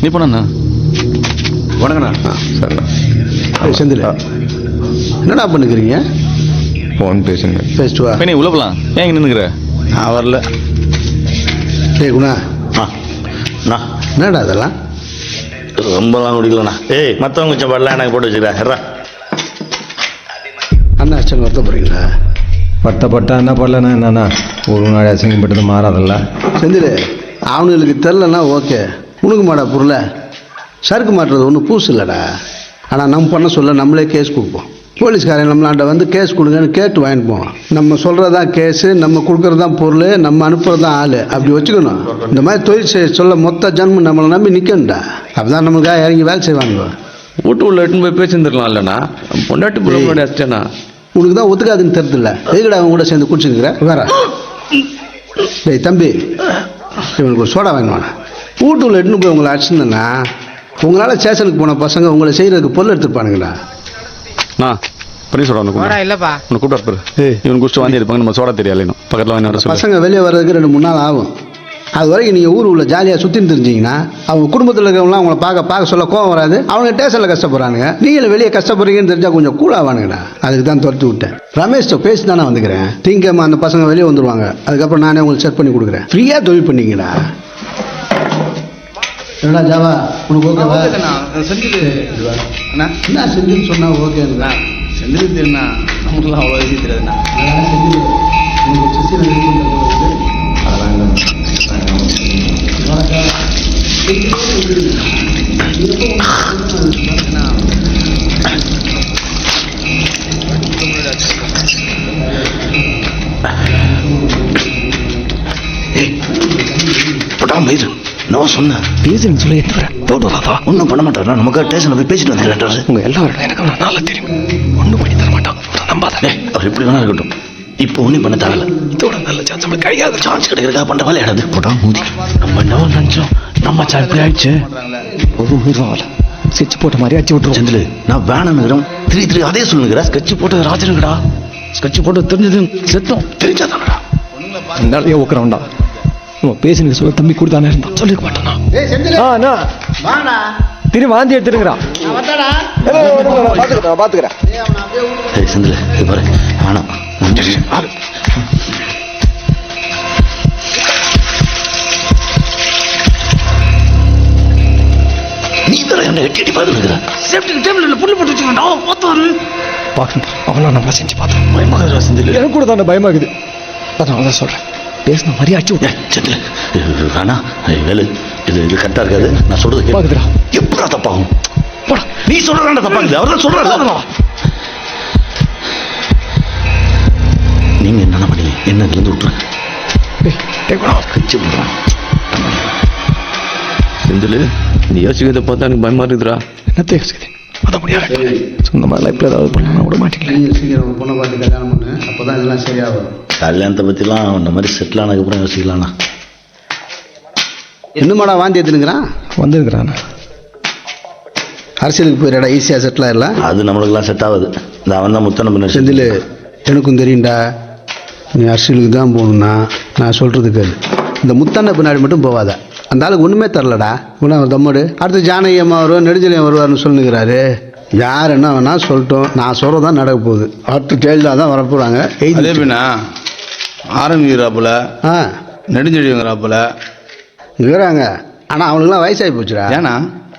நீ போனா வணக்கண்ணா. சரிண்ணா. செந்தில் என்னடா பண்ணுக்கிறீங்க? ஃபோன் பேசுங்க. பேசிட்டு வா. நீ உள்ள போலாம். ஏன் இங்கே நின்றுக்கிற? நான் வரல. டேய் குணா, என்னடா அதெல்லாம்? ரொம்பலாம் குடிக்கலண்ணா. ஏய் மற்றவங்க கொஞ்சம் பாடலாம் எனக்கு போட்டு வச்சுக்கிறேன். அண்ணா அச்சன் வருத்த போகிறீங்களா? பட்டப்பட்டா என்ன பண்ணலண்ணா என்னண்ணா ஒரு நாள் அசிங்கப்பட்டது மாறாதல்ல. செந்தில் அவனுங்களுக்கு தெரிலன்னா ஓகே, உனக்கு மாடா பொருளை சறுக்கு மாட்டுறது ஒன்றும் பூசு இல்லைடா. ஆனால் நம்ம பண்ண சொல்ல நம்மளே கேஸ் கொடுப்போம். போலீஸ்காரன் நம்மளாண்ட வந்து கேஸ் கொடுங்கன்னு கேட்டு வாங்கிப்போம். நம்ம சொல்கிறது தான் கேஸு, நம்ம கொடுக்குறது தான் பொருள், நம்ம அனுப்புறது தான் ஆள். அப்படி வச்சுக்கணும். இந்த மாதிரி தொழில் செய்ய சொல்ல மொத்த ஜன்மம் நம்மளை நம்பி நிற்கணும்டா. அப்போ தான் நம்மளுக்காக இறங்கி வேலை செய்வாங்க. வீட்டு உள்ள எட்டுன்னு போய் பேசியிருந்துருக்கலாம் இல்லைண்ணா. பொண்டாட்டி பிள்ளை முன்னாடி அடிச்சேண்ணா. உனக்கு தான் ஒத்துக்காதுன்னு தெரிஞ்சில்ல, எதுக்கடா அவங்க கூட சேர்ந்து குடிச்சுக்கிற வேற? டேய் தம்பி, இவனுக்கு ஒரு சோடா வாங்கினோண்ணா. வீட்டுக்குள்ள எட்டுன்னு போய் உங்களை அடிச்சுருந்தேன்னா உங்களால் ஸ்டேஷனுக்கு போன பசங்க உங்களை செய்கிறதுக்கு பொருள் எடுத்துருப்பானுங்கடா. பண்ணி சோடா ஒன்று இல்லப்பா உன்னை கூப்பிட்டு இவன் குடிச்சு வாந்தி எடுப்பாங்க. நம்ம சோடா தெரியாது இன்னும் பக்கத்தில் வாங்கி பசங்க வெளியே வர்றதுக்கு 2-3 நாள் ஆகும். அது வரைக்கும் நீங்கள் ஊர் உள்ள ஜாலியாக சுற்றின்னு தெரிஞ்சிங்கன்னா அவங்க குடும்பத்தில் இருக்கிறவங்களாம் அவங்கள பார்க்க சொல்ல கோவம் வராது. அவங்க ஸ்டேஷனில் கஷ்டப்படுறானுங்க, நீங்கள் வெளியே கஷ்டப்படுறீங்கன்னு தெரிஞ்சால் கொஞ்சம் கூலாவானுங்கடா. அதுக்கு தான் துரத்தி விட்டேன். ரமேஷ்ட பேசி தானே வந்துக்கிறேன். திங்கம்மா அந்த பசங்க வெளியே வந்துடுவாங்க. அதுக்கப்புறம் நானே உங்களுக்கு செட் பண்ணி கொடுக்குறேன். ஃப்ரீயாக தொழில் பண்ணிங்கடா. என்னடா ஜாவா, உனக்கு ஓகேவா? என்ன செஞ்சுன்னு சொன்னால் ஓகேங்களா? செந்தில் தெரியுண்ணா, நமக்குலாம் அவ்வளோ விஷயம் தெரியாதுண்ணா. உங்களுக்கு சிசியில் அதெல்லாம் நான் சொன்னேன் பேசுன்னு சொல்லி எடுத்துக்கிறேன். ஒன்றும் பண்ண மாட்டாரா? நமக்கு ஸ்டேஷனில் போய் பேசிட்டு வந்தேன். உங்க எல்லாரும் எனக்கு நல்லா தெரியும். ஒன்றும் பண்ணி தர மாட்டாங்க. நம்பாத. அவர் எப்படி வேணா இருக்கட்டும். இப்போ ஒன்றும் பண்ண தேவையில்ல. இதோட நல்ல சான்ஸ் நம்மளுக்கு கிடைக்காது. சான்ஸ் கிடைக்கிறதா பண்ண வேலை ஆடாது. போட்டா மூதி. நம்ம என்ன நினைச்சோம், நம்ம சார் இப்படி ஆயிடுச்சு. ஒரு உயிர் ஸ்கெட்ச் போட்ட மாதிரி அடிச்சு விட்டுருவோம். செந்தில் நான் வேணுங்கிறோம் 3 அதே சொல்லுங்கிறா. ஸ்கெட்ச் போட்டது ராஜனுங்கடா. ஸ்கெட்ச் போட்டு தெரிஞ்சது செத்தோம். தெரிஞ்சாதானடா நிறைய ஊக்குறோம்டா. நம்ம பேசுனது சொல்ல தம்பி கொடுத்தானே இருந்தா சொல்லிக்க மாட்டானா? திரும்பி வாந்தி எடுத்துருங்கிறான். பாத்துக்கிறேன். செந்தில் இது பாரு வேணாம். நீ வேற என்ன எட்டி பார்த்துருக்குற? சேஃப்டி டேபிள்ல புல்லு போட்டு வச்சுக்கோண்டா. பார்த்தாரு பார்க்கணும். அவனா நம்மளா செஞ்சு பார்த்தோம். பயமாக செந்தில். எனக்கு கூட தானே பயமாகுது. அதான் தான் சொல்றேன். பேசின மாதிரி அடிச்சு விட்டேன். செந்தில் வேணா வேலு, இது கரெக்டா இருக்காது. நான் சொல்றது பாக்குறா எப்படா தப்பாகும்? போடா, நீ சொல்றதா தப்பாகுது. அவர் சொல்றாரு. நீங்க என்ன பண்ணீங்க? என்ன இதுல இருந்து விட்டுருங்க. செந்தில் நீ யோசிக்கிறத பார்த்தா எனக்கு பயமா இருக்குதுடா. என்னத்தை யோசிக்குது? அதான் முடியாது. சொந்தமா லைஃப்ல ஏதாவது பண்ண விட மாட்டீங்களே. சீக்கிரம் பொண்ணை பார்த்து கல்யாணம் பண்ணு. அப்போதான் இதெல்லாம் சரியாகும். கல்யாணத்தை பத்திலாம் இந்த மாதிரி செட்டில் ஆனதுக்கப்புறம் யோசிக்கலாம்ண்ணா. என்னமாடா வாந்தி எடுத்துனுங்கிறான்? வந்துருக்கிறான். அரசியலுக்கு போயிடா, ஈஸியாக செட்டில் ஆயிடலாம். அது நம்மளுக்கெல்லாம் செட் ஆகுது. இந்த அவன் தான் முத்தன பண்ண. செந்தில் எனக்கும் தெரியும்டா, நீ அரசியலுக்கு தான் போகணுன்னா நான் சொல்கிறதுக்கு இந்த முத்தண்ணை பின்னாடி மட்டும் போவாத. அந்த ஆளுக்கு ஒன்றுமே தரலடா. இவ்வளோ தம்மடு. அடுத்து ஜானகி அம்மா வருவார், நெடுஞ்சலியம் வருவார்னு சொல்லுங்கிறாரு. யார் என்ன வேணா சொல்லட்டும், நான் சொல்கிறது தான் நடக்க போகுது. அடுத்து ஜெயலலிதா தான் வரப்போகிறாங்க. அதே பின்னா ஆரம்பிக்கிறாப்புல நெடுஞ்செழியங்கிறாப்புல இருக்கிறாங்க. ஆனால் அவனுக்குலாம் வயசாகி போச்சுடா. ஏன்னா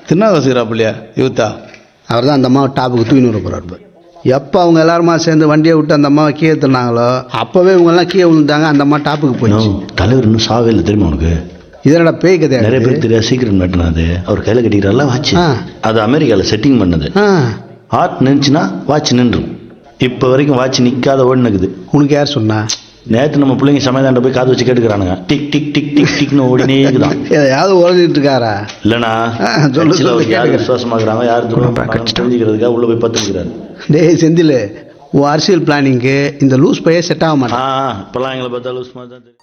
திருநாவாசிக்கிறாப்புலையா யூத்தா? அவர் தான் அந்த அம்மாவை டாப்புக்கு தூக்கின்னு வர போகிறார். எப்போ அவங்க எல்லாருமா சேர்ந்து வண்டியை விட்டு அந்த அம்மாவை கீழே தந்தாங்களோ அப்போவே இவங்கெல்லாம் கீழே விழுந்தாங்க. அந்த அம்மா டாப்புக்கு போயிடுச்சு. தலைவர் இன்னும் சாவே இல்லை தெரியுமா உனக்கு? இதனோட பேய் கதை. நிறைய பேர் தெரியாது. சீக்கிரம் மாட்டினது அவர் கையில் கட்டிக்கிறாரில்ல வாட்ச். அது அமெரிக்காவில் செட்டிங் பண்ணது. ஹார்ட் நின்றுச்சுன்னா வாட்ச் நின்றும். இப்போ வரைக்கும் வாட்ச் நிற்காத ஓடி நிற்குது. உனக்கு யார் சொன்னா? நேற்று நம்ம பிள்ளைங்க சமயதாண்ட போய் காது வச்சு கேட்டுக்கிறானுங்க. டிக் டிக் டிக் டிக் டிக்னு ஓடினே இருக்குதான். எதையாவது ஓடிட்டு இருக்காரா? இல்லைண்ணா யார் விசுவாசமாகறாங்க யார் தெரிஞ்சுக்கிறதுக்காக உள்ள போய் பார்த்துக்கிறாரு. டேய் செந்தில், உன் அரசியல் பிளானிங்கு இந்த லூஸ் பையே செட் ஆக மாட்டான். இப்பெல்லாம் எங்களை பார்த்தா லூஸ் மாதிரி தான் தெரியும்.